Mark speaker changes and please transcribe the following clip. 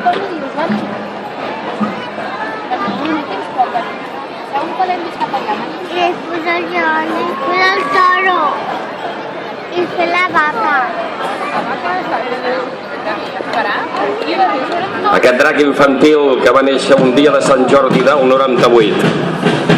Speaker 1: I després el lleón, i després el toro, i després la vaca.
Speaker 2: Aquest drac infantil que va néixer un dia de Sant Jordi del 98.